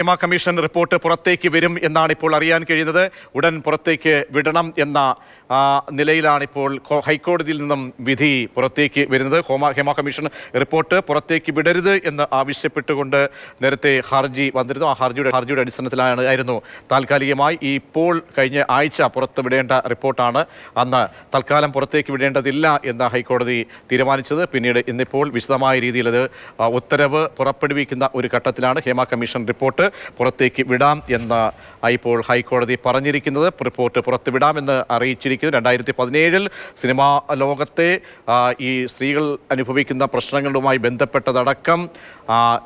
Hema commission report പുറത്തേക്ക് വരും എന്നാണ് ഇപ്പോൾ അറിയാൻ കഴിയുന്നത്. ഉടൻ പുറത്തേക്ക് വിടണം എന്ന നിലയിലാണ് ഇപ്പോൾ ഹൈക്കോടതിയിൽ നിന്നും വിധി പുറത്തേക്ക് വരുന്നത്. ഹേമ കമ്മീഷൻ റിപ്പോർട്ട് പുറത്തേക്ക് വിടരുത് എന്ന് ആവശ്യപ്പെട്ടുകൊണ്ട് നേരത്തെ ഹർജി വന്നിരുന്നു. ആ ഹർജിയുടെ അടിസ്ഥാനത്തിലായിരുന്നു താൽക്കാലികമായി ഇപ്പോൾ കഴിഞ്ഞ ആഴ്ച പുറത്ത് വിടേണ്ട റിപ്പോർട്ടാണ് അന്ന് തൽക്കാലം പുറത്തേക്ക് വിടേണ്ടതില്ല എന്ന് ഹൈക്കോടതി തീരുമാനിച്ചത്. പിന്നീട് ഇന്നിപ്പോൾ വിശദമായ രീതിയിൽ അത് ഉത്തരവ് പുറപ്പെടുവിക്കുന്ന ഒരു ഘട്ടത്തിലാണ് ഹേമ കമ്മീഷൻ റിപ്പോർട്ട് പുറത്തേക്ക് വിടാം എന്ന് ഇപ്പോൾ ഹൈക്കോടതി പറഞ്ഞിരിക്കുന്നത്. റിപ്പോർട്ട് പുറത്തുവിടാമെന്ന് അറിയിച്ചിരിക്കുന്നത് 2017 സിനിമാ ലോകത്തെ ഈ സ്ത്രീകൾ അനുഭവിക്കുന്ന പ്രശ്നങ്ങളുമായി ബന്ധപ്പെട്ടതടക്കം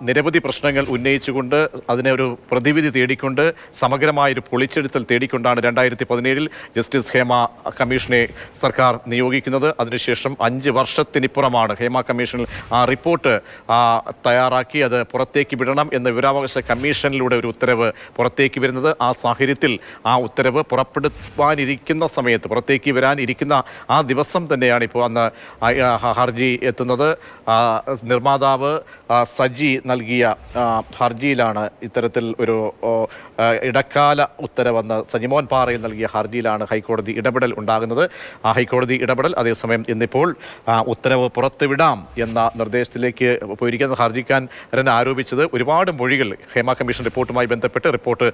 നിരവധി പ്രശ്നങ്ങൾ ഉന്നയിച്ചുകൊണ്ട് അതിനെ ഒരു പ്രതിവിധി തേടിക്കൊണ്ട് സമഗ്രമായൊരു പൊളിച്ചെടുത്തൽ തേടിക്കൊണ്ടാണ് 2017 ജസ്റ്റിസ് ഹേമ കമ്മീഷനെ സർക്കാർ നിയോഗിക്കുന്നത്. അതിനുശേഷം 5 വർഷത്തിനിപ്പുറമാണ് ഹേമ കമ്മീഷനിൽ ആ റിപ്പോർട്ട് തയ്യാറാക്കി അത് പുറത്തേക്ക് വിടണം എന്ന വിവരാവകാശ കമ്മീഷനിലൂടെ ഒരു ഉത്തരവ് പുറത്തേക്ക് വരുന്നത്. ആ സാഹചര്യത്തിൽ ആ ഉത്തരവ് പുറപ്പെടുവാനിരിക്കുന്ന സമയത്ത് പുറത്തേക്ക് വരാനിരിക്കുന്ന ആ ദിവസം തന്നെയാണ് ഇപ്പോൾ അന്ന് ഹർജി എത്തുന്നത്. നിർമ്മാതാവ് സജി നൽകിയ ഹർജിയിലാണ് ഇത്തരത്തിൽ ഒരു ഇടക്കാല ഉത്തരവെന്ന് സജിമോൻ പാറയിൽ നൽകിയ ഹർജിയിലാണ് ഹൈക്കോടതി ഇടപെടൽ ഉണ്ടാകുന്നത്. ആ ഹൈക്കോടതി ഇടപെടൽ അതേസമയം ഇന്നിപ്പോൾ ഉത്തരവ് പുറത്തുവിടാം എന്ന നിർദ്ദേശത്തിലേക്ക് പോയിരിക്കുന്ന ഹർജിക്കാരൻ ആരോപിച്ചത് ഒരുപാട് മൊഴികൾ ഹേമ കമ്മീഷൻ റിപ്പോർട്ടുമായി ബന്ധപ്പെട്ട്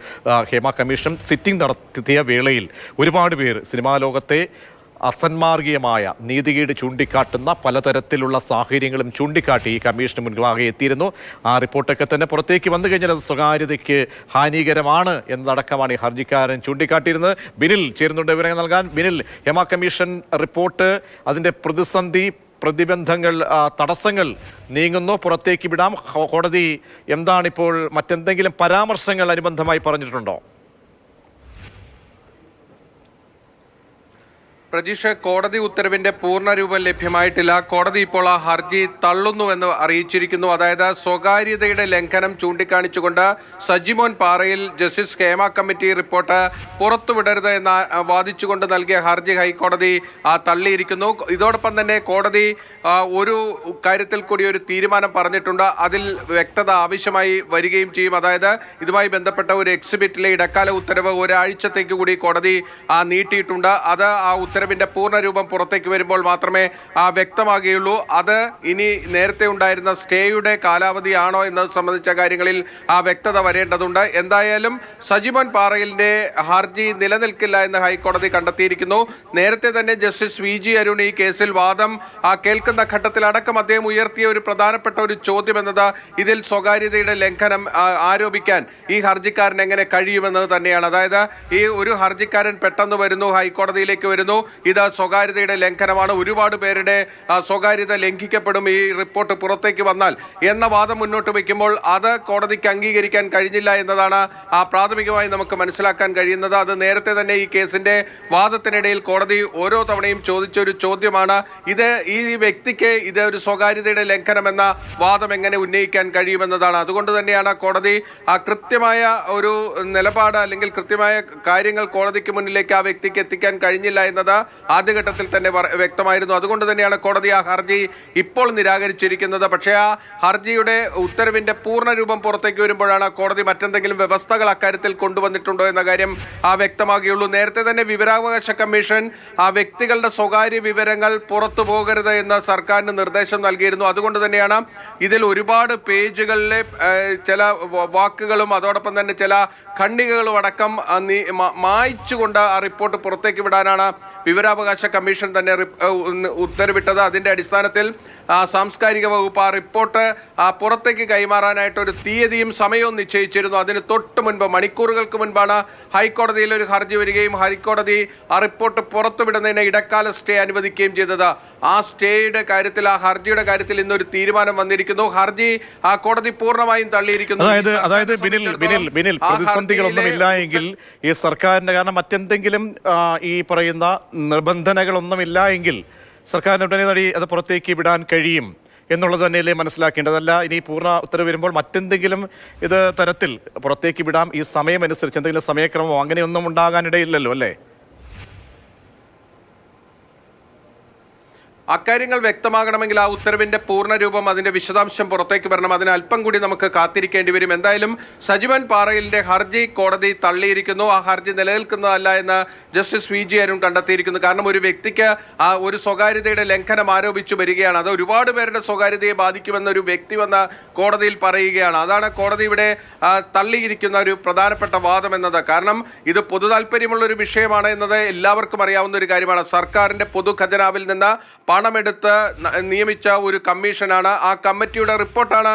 ഹേമ കമ്മീഷൻ സിറ്റിംഗ് നടത്തിയ വേളയിൽ ഒരുപാട് പേർ സിനിമാ ലോകത്തെ അസന്മാർഗീയമായ നീതികേട് ചൂണ്ടിക്കാട്ടുന്ന പലതരത്തിലുള്ള സാഹചര്യങ്ങളും ചൂണ്ടിക്കാട്ടി ഈ കമ്മീഷന് മുൻപാകെ എത്തിയിരുന്നു. ആ റിപ്പോർട്ടൊക്കെ തന്നെ പുറത്തേക്ക് വന്നു കഴിഞ്ഞാൽ അത് സ്വകാര്യതയ്ക്ക് ഹാനികരമാണ് എന്നതടക്കമാണ് ഈ ഹർജിക്കാരൻ ചൂണ്ടിക്കാട്ടിയിരുന്നത്. ബിനിൽ ചേരുന്നുണ്ട് വിവരങ്ങൾ നൽകാൻ. ബിനിൽ, ഹേമ കമ്മീഷൻ റിപ്പോർട്ട് അതിൻ്റെ പ്രതിബന്ധങ്ങൾ തടസ്സങ്ങൾ നീങ്ങുന്നു, പുറത്തേക്ക് വിടാം. കോടതി എന്താണിപ്പോൾ മറ്റെന്തെങ്കിലും പരാമർശങ്ങൾ അനുബന്ധമായി പറഞ്ഞിട്ടുണ്ടോ? പ്രജീഷ്, കോടതി ഉത്തരവിന്റെ പൂർണ്ണരൂപം ലഭ്യമായിട്ടില്ല. കോടതി ഇപ്പോൾ ആ ഹർജി തള്ളുന്നുവെന്ന് അറിയിച്ചിരിക്കുന്നു. അതായത് സ്വകാര്യതയുടെ ലംഘനം ചൂണ്ടിക്കാണിച്ചുകൊണ്ട് സജിമോൻ പാറയിൽ ജസ്റ്റിസ് ഹേമ കമ്മിറ്റി റിപ്പോർട്ട് പുറത്തുവിടരുത് എന്ന് വാദിച്ചുകൊണ്ട് നൽകിയ ഹർജി ഹൈക്കോടതി തള്ളിയിരിക്കുന്നു. ഇതോടൊപ്പം തന്നെ കോടതി ഒരു കാര്യത്തിൽ കൂടി ഒരു തീരുമാനം പറഞ്ഞിട്ടുണ്ട്. അതിൽ വ്യക്തത ആവശ്യമായി വരികയും ചെയ്യും. അതായത് ഇതുമായി ബന്ധപ്പെട്ട ഒരു എക്സിബിറ്റിലെ ഇടക്കാല ഉത്തരവ് ഒരാഴ്ചത്തേക്ക് കൂടി കോടതി നീട്ടിയിട്ടുണ്ട്. അത് ആ ഉത്തരവിന്റെ പൂർണ്ണരൂപം പുറത്തേക്ക് വരുമ്പോൾ മാത്രമേ വ്യക്തമാകുകയുള്ളൂ. അത് ഇനി നേരത്തെ ഉണ്ടായിരുന്ന സ്റ്റേയുടെ കാലാവധിയാണോ എന്നത് സംബന്ധിച്ച കാര്യങ്ങളിൽ വ്യക്തത വരേണ്ടതുണ്ട്. എന്തായാലും സജിമോൻ പാറയിലിന്റെ ഹർജി നിലനിൽക്കില്ല എന്ന് ഹൈക്കോടതി കണ്ടെത്തിയിരിക്കുന്നു. നേരത്തെ തന്നെ ജസ്റ്റിസ് VG അരുൺ ഈ കേസിൽ വാദം കേൾക്കുന്ന ഘട്ടത്തിലടക്കം അദ്ദേഹം ഉയർത്തിയ ഒരു പ്രധാനപ്പെട്ട ഒരു ചോദ്യം എന്നത് ഇതിൽ സ്വകാര്യതയുടെ ലംഘനം ആരോപിക്കാൻ ഈ ഹർജിക്കാരൻ എങ്ങനെ കഴിയുമെന്നത് തന്നെയാണ്. അതായത് ഈ ഒരു ഹർജിക്കാരൻ പെട്ടെന്ന് വരുന്നു, ഹൈക്കോടതിയിലേക്ക് വരുന്നു, ഇത് സ്വകാര്യതയുടെ ലംഘനമാണ്, ഒരുപാട് പേരുടെ സ്വകാര്യത ലംഘിക്കപ്പെടും ഈ റിപ്പോർട്ട് പുറത്തേക്ക് വന്നാൽ എന്ന വാദം മുന്നോട്ട് വയ്ക്കുമ്പോൾ അത് കോടതിക്ക് അംഗീകരിക്കാൻ കഴിഞ്ഞില്ല എന്നതാണ് പ്രാഥമികമായി നമുക്ക് മനസ്സിലാക്കാൻ കഴിയുന്നത്. അത് നേരത്തെ തന്നെ ഈ കേസിന്റെ വാദത്തിനിടയിൽ കോടതി ഓരോ തവണയും ചോദിച്ചൊരു ചോദ്യമാണ്. ഇത് ഈ വ്യക്തിക്ക് ഇത് ഒരു സ്വകാര്യതയുടെ ലംഘനം എന്ന വാദം എങ്ങനെ ഉന്നയിക്കാൻ കഴിയുമെന്നതാണ്. അതുകൊണ്ട് തന്നെയാണ് കോടതി കൃത്യമായ ഒരു നിലപാട് അല്ലെങ്കിൽ കൃത്യമായ കാര്യങ്ങൾ കോടതിക്ക് മുന്നിലേക്ക് ആ വ്യക്തിക്ക് എത്തിക്കാൻ കഴിഞ്ഞില്ല എന്നത് ആദ്യഘട്ടത്തിൽ തന്നെ വ്യക്തമായിരുന്നു. അതുകൊണ്ട് തന്നെയാണ് കോടതി ആ ഹർജി ഇപ്പോൾ നിരാകരിച്ചിരിക്കുന്നത്. പക്ഷേ ആ ഹർജിയുടെ ഉത്തരവിന്റെ പൂർണ്ണരൂപം പുറത്തേക്ക് വരുമ്പോഴാണ് കോടതി മറ്റെന്തെങ്കിലും വ്യവസ്ഥകൾ അക്കാര്യത്തിൽ കൊണ്ടുവന്നിട്ടുണ്ടോ എന്ന കാര്യം വ്യക്തമാകുകയുള്ളൂ. നേരത്തെ തന്നെ വിവരാവകാശ കമ്മീഷൻ വ്യക്തികളുടെ സ്വകാര്യ വിവരങ്ങൾ പുറത്തു പോകരുത് എന്ന് സർക്കാരിന് നിർദ്ദേശം നൽകിയിരുന്നു. അതുകൊണ്ട് തന്നെയാണ് ഇതിൽ ഒരുപാട് പേജുകളിലെ ചില വാക്കുകളും അതോടൊപ്പം തന്നെ ചില ഖണ്ഡികകളും അടക്കം മായ്ച്ചുകൊണ്ട് ആ റിപ്പോർട്ട് പുറത്തേക്ക് വിടാനാണ് വിവരാവകാശ കമ്മീഷൻ തന്നെ ഉത്തരവിട്ടത്. അതിന്റെ അടിസ്ഥാനത്തിൽ സാംസ്കാരിക വകുപ്പ് ആ റിപ്പോർട്ട് പുറത്തേക്ക് കൈമാറാനായിട്ട് ഒരു തീയതിയും സമയവും നിശ്ചയിച്ചിരുന്നു. അതിന് തൊട്ട് മുൻപ്, മണിക്കൂറുകൾക്ക് മുൻപാണ് ഹൈക്കോടതിയിൽ ഒരു ഹർജി വരികയും ഹൈക്കോടതി ആ റിപ്പോർട്ട് പുറത്തുവിടുന്നതിന് ഇടക്കാല സ്റ്റേ അനുവദിക്കുകയും ചെയ്തത്. ആ സ്റ്റേയുടെ കാര്യത്തിൽ, ആ ഹർജിയുടെ കാര്യത്തിൽ ഇന്നൊരു തീരുമാനം വന്നിരിക്കുന്നു. ഹർജി ആ കോടതി പൂർണ്ണമായും തള്ളിയിരിക്കുന്നു. അതായത് ബിനിൽ പ്രതിസന്ധികളൊന്നുമില്ല എങ്കിൽ ഈ സർക്കാരിന്റെ, കാരണം മറ്റെന്തെങ്കിലും ഈ പറയുന്ന നിബന്ധനകളൊന്നുമില്ല എങ്കിൽ സർക്കാരിന് ഉടനെ അത് പുറത്തേക്ക് വിടാൻ കഴിയും എന്നുള്ളത് തന്നെയല്ലേ മനസ്സിലാക്കേണ്ടതല്ല. ഇനി പൂർണ്ണ ഉത്തരവ് വരുമ്പോൾ മറ്റെന്തെങ്കിലും ഇത് തരത്തിൽ പുറത്തേക്ക് വിടാം ഈ സമയമനുസരിച്ച് എന്തെങ്കിലും സമയക്രമമോ അങ്ങനെയൊന്നും ഉണ്ടാകാനിടയില്ലല്ലോ അല്ലേ? അക്കാര്യങ്ങൾ വ്യക്തമാകണമെങ്കിൽ ആ ഉത്തരവിന്റെ പൂർണ്ണരൂപം, അതിന്റെ വിശദാംശം പുറത്തേക്ക് വരണം. അതിന് അല്പം കൂടി നമുക്ക് കാത്തിരിക്കേണ്ടി വരും. എന്തായാലും സജിമോൻ പാറയിലിന്റെ ഹർജി കോടതി തള്ളിയിരിക്കുന്നു. ആ ഹർജി നിലനിൽക്കുന്നതല്ല എന്ന് ജസ്റ്റിസ് വി ജി അരുൺ കണ്ടെത്തിയിരിക്കുന്നു. കാരണം ഒരു വ്യക്തിക്ക് ഒരു സ്വകാര്യതയുടെ ലംഘനം ആരോപിച്ചു വരികയാണ്. അത് ഒരുപാട് പേരുടെ സ്വകാര്യതയെ ബാധിക്കുമെന്നൊരു വ്യക്തി വന്ന് കോടതിയിൽ പറയുകയാണ്. അതാണ് കോടതി ഇവിടെ തള്ളിയിരിക്കുന്ന ഒരു പ്രധാനപ്പെട്ട വാദം എന്നത്. കാരണം ഇത് പൊതു താല്പര്യമുള്ള ഒരു വിഷയമാണ് എന്നത് എല്ലാവർക്കും അറിയാവുന്ന ഒരു കാര്യമാണ്. സർക്കാരിന്റെ പൊതു ഖജനാവിൽ നിന്ന് പണമെടുത്ത് നിയമിച്ച ഒരു കമ്മീഷനാണ്. ആ കമ്മിറ്റിയുടെ റിപ്പോർട്ടാണ്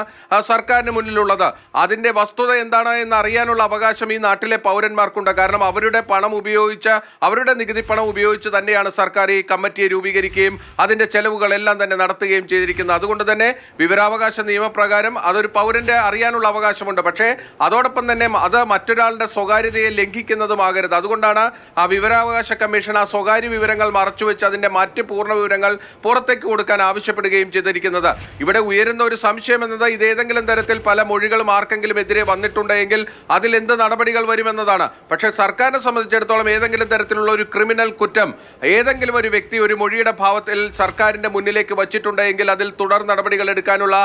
സർക്കാരിന് മുന്നിലുള്ളത്. അതിന്റെ വസ്തുത എന്താണ് എന്ന് അറിയാനുള്ള അവകാശം ഈ നാട്ടിലെ പൗരന്മാർക്കുണ്ട്. കാരണം അവരുടെ പണം ഉപയോഗിച്ച്, അവരുടെ നികുതി പണം ഉപയോഗിച്ച് തന്നെയാണ് സർക്കാർ ഈ കമ്മിറ്റിയെ രൂപീകരിക്കുകയും അതിന്റെ ചെലവുകളെല്ലാം തന്നെ നടത്തുകയും ചെയ്തിരിക്കുന്നത്. അതുകൊണ്ട് തന്നെ വിവരാവകാശ നിയമപ്രകാരം അതൊരു പൗരന്റെ അറിയാനുള്ള അവകാശമുണ്ട്. പക്ഷേ അതോടൊപ്പം തന്നെ അത് മറ്റൊരാളുടെ സ്വകാര്യതയെ ലംഘിക്കുന്നതുമാകരുത്. അതുകൊണ്ടാണ് ആ വിവരാവകാശ കമ്മീഷൻ ആ സ്വകാര്യ വിവരങ്ങൾ മറച്ചുവെച്ച് അതിന്റെ മറ്റ് പൂർണ്ണ വിവരങ്ങൾ പുറത്തേക്ക് കൊടുക്കാൻ ആവശ്യപ്പെടുകയും ചെയ്തിരിക്കുന്നത്. ഇവിടെ ഉയരുന്ന ഒരു സംശയം എന്നത് ഇതേതെങ്കിലും തരത്തിൽ പല മൊഴികളും ആർക്കെങ്കിലും എതിരെ വന്നിട്ടുണ്ടെങ്കിൽ അതിൽ എന്ത് നടപടികൾ വരുമെന്നതാണ്. പക്ഷേ സർക്കാരിനെ സംബന്ധിച്ചിടത്തോളം ഏതെങ്കിലും തരത്തിലുള്ള ഒരു ക്രിമിനൽ കുറ്റം ഏതെങ്കിലും ഒരു വ്യക്തി ഒരു മൊഴിയുടെ ഭാവത്തിൽ സർക്കാരിന്റെ മുന്നിലേക്ക് വച്ചിട്ടുണ്ടെങ്കിൽ അതിൽ തുടർ നടപടികൾ എടുക്കാനുള്ള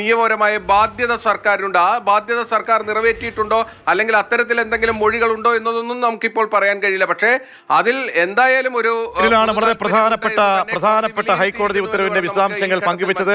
നിയമപരമായ ബാധ്യത സർക്കാരിനുണ്ട്. ആ ബാധ്യത സർക്കാർ നിറവേറ്റിയിട്ടുണ്ടോ അല്ലെങ്കിൽ അത്തരത്തിൽ എന്തെങ്കിലും മൊഴികളുണ്ടോ എന്നതൊന്നും നമുക്കിപ്പോൾ പറയാൻ കഴിയില്ല. പക്ഷേ അതിൽ എന്തായാലും ഒരു പ്രധാനപ്പെട്ട ഹൈക്കോടതി ഉത്തരവിന്റെ വിശദാംശങ്ങൾ പങ്കുവച്ചത്.